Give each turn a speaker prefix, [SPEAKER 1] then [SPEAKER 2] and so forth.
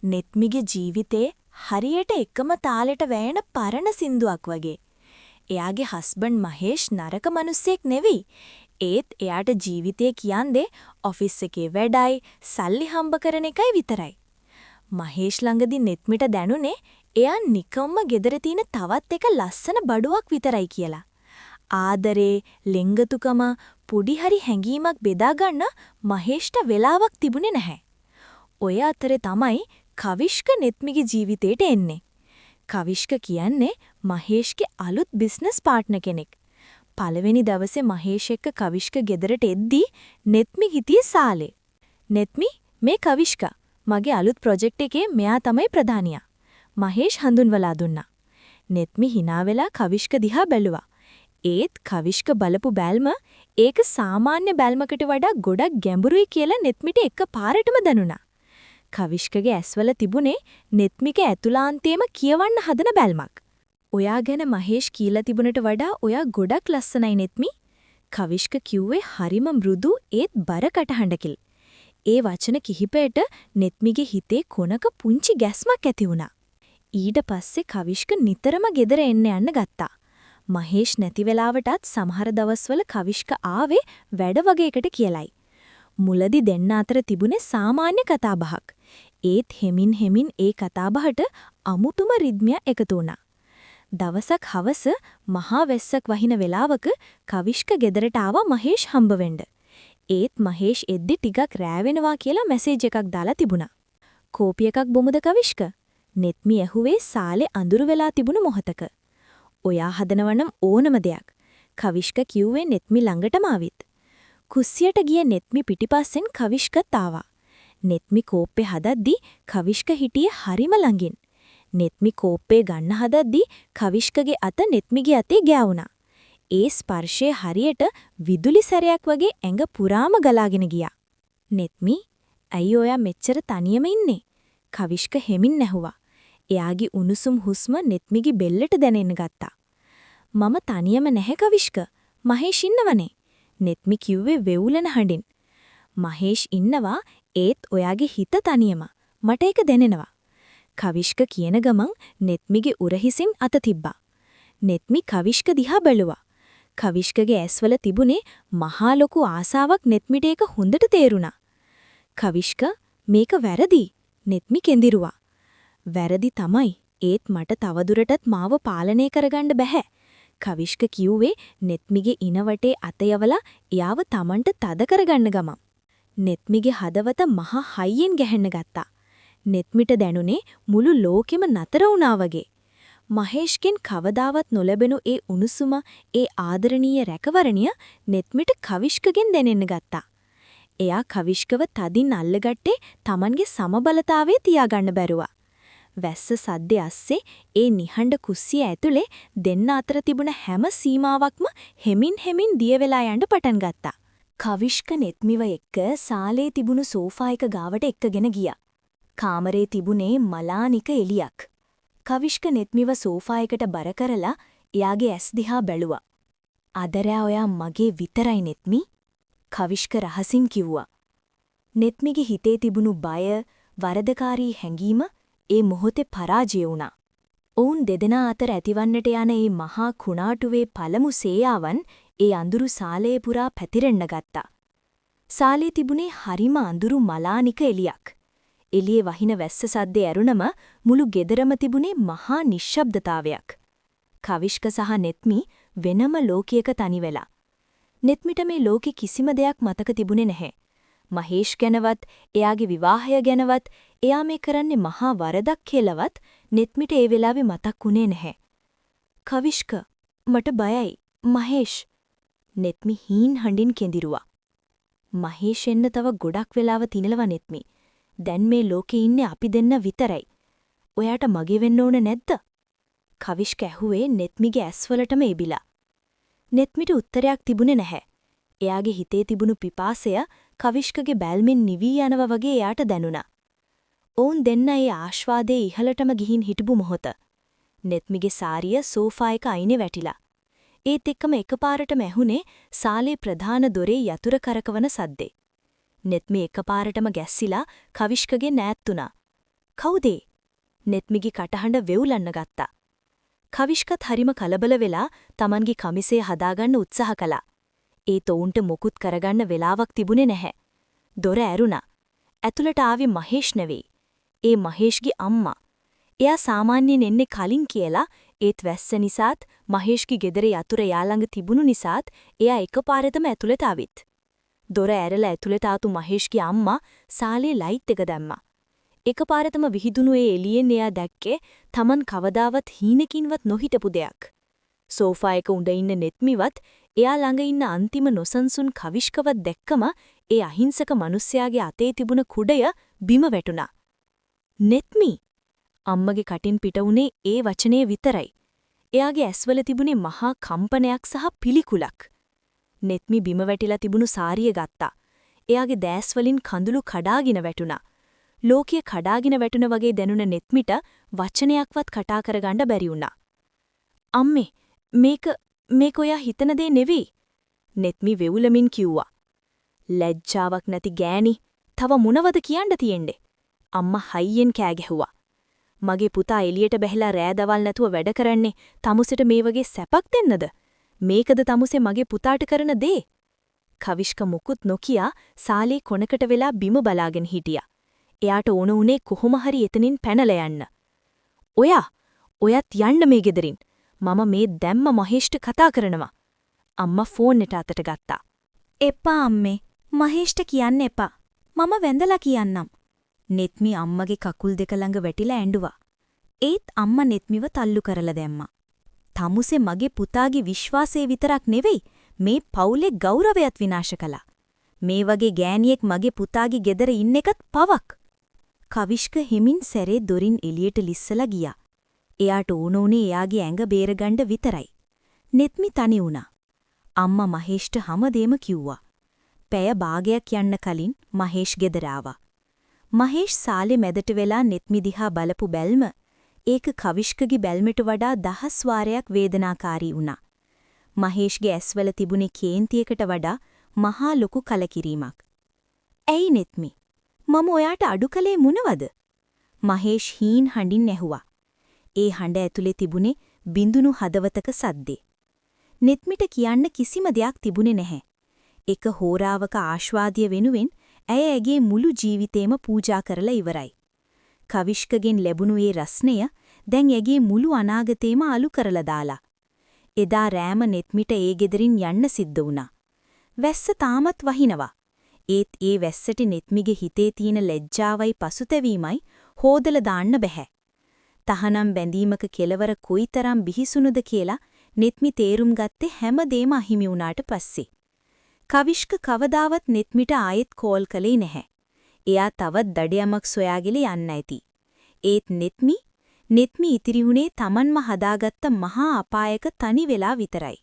[SPEAKER 1] නෙත්මිගේ ජීවිතේ හරියට එකම තාලෙට වැයෙන පරණ සින්දුවක් වගේ. එයාගේ හස්බන්ඩ් මහේෂ් නරක මිනිස්සෙක් නෙවෙයි. ඒත් එයාට ජීවිතේ කියන්නේ ඔෆිස් එකේ වැඩයි, සල්ලි හම්බ කරන එකයි විතරයි. මහේෂ් ළඟදී නෙත්මිට දැනුනේ එයා නිකම්ම ගෙදර තියෙන තවත් එක ලස්සන බඩුවක් විතරයි කියලා. ආදරේ, ලෙංගතුකම, පොඩි හරි හැඟීමක් බෙදා ගන්න මහේෂ්ට වෙලාවක් තිබුණේ නැහැ. ඔය අතරේ තමයි කවිෂ්ක නෙත්මිගේ ජීවිතේට එන්නේ. කවිෂ්ක කියන්නේ මහේෂ්ගේ අලුත් බිස්නස් පාර්ට්නර් කෙනෙක්. පළවෙනි දවසේ මහේෂ් එක්ක කවිෂ්ක ගෙදරට එද්දී නෙත්මි හිටියේ සාලේ. "නෙත්මි, මේ කවිෂ්ක. මගේ අලුත් ප්‍රොජෙක්ට් එකේ මෙයා තමයි ප්‍රධානියා." මහේෂ් හඳුන්වලා දුන්නා. නෙත්මි hina වෙලා කවිෂ්ක දිහා බැලුවා. ඒත් කවිෂ්ක බලපු බැල්ම ඒක සාමාන්‍ය බැල්මකට වඩා ගොඩක් ගැඹුරුයි කියලා නෙත්මිට එකපාරටම දැනුණා. කවිෂ්කගේ ඇස්වල තිබුණේ නෙත්මික ඇතුලාන්තේම කියවන්න හදන බැල්මක්. "ඔයා ගැන මහේෂ් කියලා තිබුණට වඩා ඔයා ගොඩක් ලස්සනයි නෙත්මි." කවිෂ්ක කිව්වේ හරිම මෘදු ඒත් බර කටහඬකින්. ඒ වචන කිහිපයට නෙත්මිගේ හිතේ කොනක පුංචි ගැස්මක් ඇති වුණා. ඊට පස්සේ කවිෂ්ක නිතරම ගෙදර එන්න යන්න ගත්තා. මහේෂ් නැති වෙලාවටත් සමහර දවස්වල කවිෂ්ක ආවේ වැඩ වගේකට කියලයි. මුලදි දෙන්න අතර තිබුණේ සාමාන්‍ය කතාබහක්. ඒත් හෙමින් ඒ කතාබහට අමුතුම රිද්මයක් එකතු වුණා. දවසක් හවස මහා වැස්සක් වහින වෙලාවක කවිෂ්ක ගෙදරට ආවා මහේෂ් හම්බ වෙන්න. ඒත් මහේෂ් එද්දි ටිකක් රෑ වෙනවා කියලා මැසේජ් එකක් දාලා තිබුණා. "කෝපි එකක් බොමුද කවිෂ්ක?" නෙත්මි ඇහුවේ සාලේ අඳුරු වෙලා තිබුණු මොහොතක. "ඔයා හදනවනම් ඕනම දෙයක්." කවිෂ්ක කිව්වේ නෙත්මි ළඟටම ආවිත්. කුස්සියට ගිය නෙත්මි පිටිපස්සෙන් කවිෂ්කත් ආවා. නෙත්මි කෝප්පේ හදද්දි කවිෂ්ක හිටියේ හරිම ළඟින්. නෙත්මි කෝප්පේ ගන්න හදද්දි කවිෂ්කගේ අත නෙත්මිගේ අතේ ගෑවුණා. ඒ ස්පර්ශය හරියට විදුලි සැරයක් වගේ ඇඟ පුරාම ගලාගෙන ගියා. "නෙත්මි, ඇයි ඔයා මෙච්චර තනියම ඉන්නේ?" කවිෂ්ක හෙමින් ඇහුවා. එයාගේ උණුසුම් හුස්ම නෙත්මිගේ බෙල්ලට දැනෙන්න ගත්තා. "මම තනියම නැහැ කවිෂ්ක. මහේෂ් ඉන්නවනේ." නෙත්මි කිව්වේ වෙවුලන හඬින්. "මහේෂ් ඉන්නවා ඒත් ඔයාගේ හිත තනියම. මට ඒක දැනෙනවා." කවිෂ්ක කියන ගමන් නෙත්මිගේ උරහිසින් අත තිබ්බා. නෙත්මි කවිෂ්ක දිහා බැලුවා. කවිෂ්කගේ ඇස්වල තිබුණේ මහා ලොකු ආසාවක් නෙත්මිට ඒක හොඳට තේරුණා. "කවිෂ්ක, මේක වැරදි." නෙත්මි කෙඳිරුවා. "වැරදි තමයි. ඒත් මට තවදුරටත් මාව පාලනය කරගන්න බැහැ." කවිෂ්ක කිව්වේ නෙත්මිගේ ඉනවටේ අත යවලා එයාව Tamanට තද කරගන්න ගමන්. නෙත්මිගේ හදවත මහා හයියෙන් ගැහෙන්න ගත්තා. නෙත්මිට දැනුනේ මුළු ලෝකෙම නතර වුණා වගේ. මහේෂ්ගෙන් කවදාවත් නොලැබෙනු ඒ උණුසුම, ඒ ආදරණීය රැකවරණය නෙත්මිට කවිෂ්කගෙන් දැනෙන්න ගත්තා. එයා කවිෂ්කව තදින් අල්ලගත්තේ Tamanගේ සමබලතාවයේ තියාගන්න බැරුවා. වැස්ස සද්දේ ඇස්සේ ඒ නිහඬ කුස්සිය ඇතුලේ දෙන්න අතර තිබුණ හැම සීමාවක්ම හෙමින් දිය වෙලා යන්න පටන් ගත්තා. කවිෂ්ක නෙත්මිව එක්ක සාලේ තිබුණු සෝෆා එක ගාවට එක්කගෙන ගියා. කාමරේ තිබුණේ මලානික එළියක්. කවිෂ්ක නෙත්මිව සෝෆා එකට බර කරලා එයාගේ ඇස් දිහා බැලුවා. "අද රෑ ඔයා මගේ විතරයි නෙත්මි." කවිෂ්ක රහසින් කිව්වා. නෙත්මිගේ හිතේ තිබුණු බය, වරදකාරී හැඟීම ඒ මොහොතේ පරාජය වුණා. ඔවුන් දෙදෙනා අතර ඇතිවන්නට යන ඒ මහා කුණාටුවේ පළමු සේයාවන් ඒ අඳුරු සාලේ පුරා පැතිරෙන්න ගත්තා. සාලේ තිබුණේ හරිම අඳුරු මලානික එළියක්. එළියේ වහින වැස්ස සද්දේ ඇරුණම මුළු ගෙදරම තිබුණේ මහා නිශ්ශබ්දතාවයක්. කවිෂ්ක සහ නෙත්මි වෙනම ලෝකයක තනි වෙලා. නෙත්මිට මේ ලෝකේ කිසිම දෙයක් මතක තිබුණේ නැහැ. මහේෂ් ගැනවත්, එයාගේ විවාහය ගැනවත්, එයා මේ කරන්නේ මහා වරදක් කියලාවත් නෙත්මිට ඒ වෙලාවේ මතක් වුණේ නැහැ. "කවිෂ්ක, මට බයයි. මහේෂ්." නෙත්මි හීන් හඬින් කෙඳිරුවා. "මහේෂ් එන්න තව ගොඩක් වෙලාව තිනලවා නෙත්මි. දැන් මේ ලෝකේ ඉන්නේ අපි දෙන්න විතරයි. ඔයාට මගේ වෙන්න ඕන නැද්ද?" කවිෂ්ක ඇහුවේ නෙත්මිගේ ඇස්වලටම එබිලා. නෙත්මිට උත්තරයක් තිබුණේ නැහැ. එයාගේ හිතේ තිබුණු පිපාසය කවිෂ්කගේ බැල්මෙන් නිවී යනවා වගේ එයාට දැනුණා. ඔවුන් දෙන්න ඒ ආශ්වාදයේ ඉහළටම ගිහින් හිටපු මොහොත. නෙත්මිගේ සාරිය සෝෆා එක අයිනේ වැටිලා. ඒත් එක්කම එකපාරටම ඇහුනේ සාලේ ප්‍රධාන දොරේ යතුරු කරකවන සද්දේ. නෙත්මි එකපාරටම ගැස්සිලා කවිෂ්කගෙන් ඈත් වුණා. කවුදේ? නෙත්මිගේ කටහඬ වෙවුලන්න ගත්තා. කවිෂ්කත් හරිම කලබල වෙලා Tamanගේ කමිසය හදාගන්න උත්සාහ කළා. ඒත් ඔවුන්ට මොකුත් කරගන්න වෙලාවක් තිබුණේ නැහැ. දොර ඇරුණා. ඇතුළට ආවේ මහේෂ් නෙවෙයි. ඒ මහේෂ්ගේ අම්මා. එයා සාමාන්‍යයෙන් එන්නේ කලින් කියලා ඒත් වැස්ස නිසාත් මහේෂ්ගේ ගෙදර යතුර යාළඟ තිබුණු නිසාත් එයා එකපාරටම ඇතුළට ආවිත්. දොර ඇරලා ඇතුළට ආතු මහේෂ්ගේ අම්මා සාලේ ලයිට් එක දැම්මා. එකපාරටම විහිදුණු ඒ එළියෙන් එයා දැක්කේ Taman කවදාවත් හීනකින්වත් නොහිටපු දෙයක්. සෝෆා එක උඩ ඉන්න නෙත්මිවත් එයා ළඟ ඉන්න අන්තිම නොසන්සුන් කවිෂ්කවත් දැක්කම ඒ අහිංසක මිනිස්යාගේ අතේ තිබුණ කුඩය බිම වැටුණා. නෙත්මි අම්මගේ කටින් පිට වුණේ ඒ වචනේ විතරයි. එයාගේ ඇස්වල තිබුණේ මහා කම්පනයක් සහ පිළිකුලක්. නෙත්මි බිම වැටිලා තිබුණු සාරිය ගත්තා. එයාගේ දෑස් වලින් කඳුළු කඩාගෙන වැටුණා. ලෝකය කඩාගෙන වැටුණ වගේ දැනුණ නෙත්මිට වචනයක්වත් කතා කරගන්න බැරි වුණා. අම්මේ මේක ඔයා හිතන දේ නෙවෙයි. නෙත්මි වෙවුලමින් කිව්වා. ලැජ්ජාවක් නැති ගෑණි, තව මොනවද කියන්න තියෙන්නේ? අම්මා හයියෙන් කෑ ගැහුවා. මගේ පුතා එළියට බැහැලා රෑ දවල් නැතුව වැඩ කරන්නේ තමුසෙට මේ වගේ සැපක් දෙන්නද? මේකද තමුසේ මගේ පුතාට කරන දේ? කවිෂ්ක මුකුත් නොකියා සාලේ කොනකට වෙලා බිම බලාගෙන හිටියා. එයාට ඕන උනේ කොහොම හරි එතනින් පැනලා යන්න. ඔයත් යන්න මේ ගෙදරින්. මම මේ දැම්ම මහේෂ්ට කතා කරනවා. අම්මා ෆෝන් එක අතට ගත්තා. එපා අම්මේ. මහේෂ්ට කියන්න එපා. මම වැඳලා කියන්නම්. නෙත්මි අම්මගේ කකුල් දෙක ළඟ වැටිලා ඇඬුවා. ඒත් අම්මා නෙත්මිව තල්ලු කරලා දැම්මා. තමුසේ මගේ පුතාගේ විශ්වාසය විතරක් නෙවෙයි මේ පවුලේ ගෞරවයත් විනාශ කළා. මේ වගේ ගෑණියෙක් මගේ පුතාගේ ගෙදර ඉන්න එකත් පවක්. කවිෂ්ක හිමින් සැරේ දොරින් එළියට ලිස්සලා ගියා. එයාට ඕන උනේ එයාගේ ඇඟ බේරගන්න විතරයි. නෙත්මි තනි වුණා. අම්මා මහේෂ්ට හැමදේම කිව්වා. පැය භාගයක් යන්න කලින් මහේෂ් ගෙදර ආවා. මහේෂ් සාලේ මැදට වෙලා නෙත්මි දිහා බලපු බැල්ම ඒක කවිෂ්කගේ බැල්මට වඩා 10 වාරයක් වේදනාකාරී වුණා. මහේෂ්ගේ ඇස්වල තිබුණේ කේන්තියකට වඩා මහා ලොකු කලකිරීමක්. "ඇයි නෙත්මි? මම ඔයාට අඩු කලේ මොනවද?" මහේෂ් හීන් හඬින් ඇහුවා. ඒ හඬ ඇතුලේ තිබුණේ බිඳුණු හදවතක සද්දේ. නෙත්මිට කියන්න කිසිම දෙයක් තිබුණේ නැහැ. එක හෝරාවක ආශ්වාදය වෙනුවෙන් ඇය ඇගේ මුළු ජීවිතේම පූජා කරලා ඉවරයි. කවිෂ්කගෙන් ලැබුණු ඒ රස්නය දැන් ඇගේ මුළු අනාගතේම අලු කරලා දාලා. එදා රෑම නෙත්මිට ඒ ගෙදරින් යන්න සිද්ධ වුණා. වැස්ස තාමත් වහිනවා. ඒත් ඒ වැස්සට නෙත්මිගේ හිතේ තියෙන ලැජ්ජාවයි පසුතැවීමයි හොදලා දාන්න බෑ. තහනම් බැඳීමක කෙලවර කොයිතරම් බිහිසුණුද කියලා නෙත්මි තේරුම් ගත්තේ හැමදේම අහිමි වුණාට පස්සේ. කවිෂ්ක කවදාවත් නෙත්මිට ආයෙත් කෝල් කළේ නැහැ. එයා තවත් දඩයමක් සොයාගෙන යන්න ඇති. ඒත් නෙත්මි ඉතිරි වුණේ Tamanම හදාගත්ත මහා අපායක තනි වෙලා විතරයි.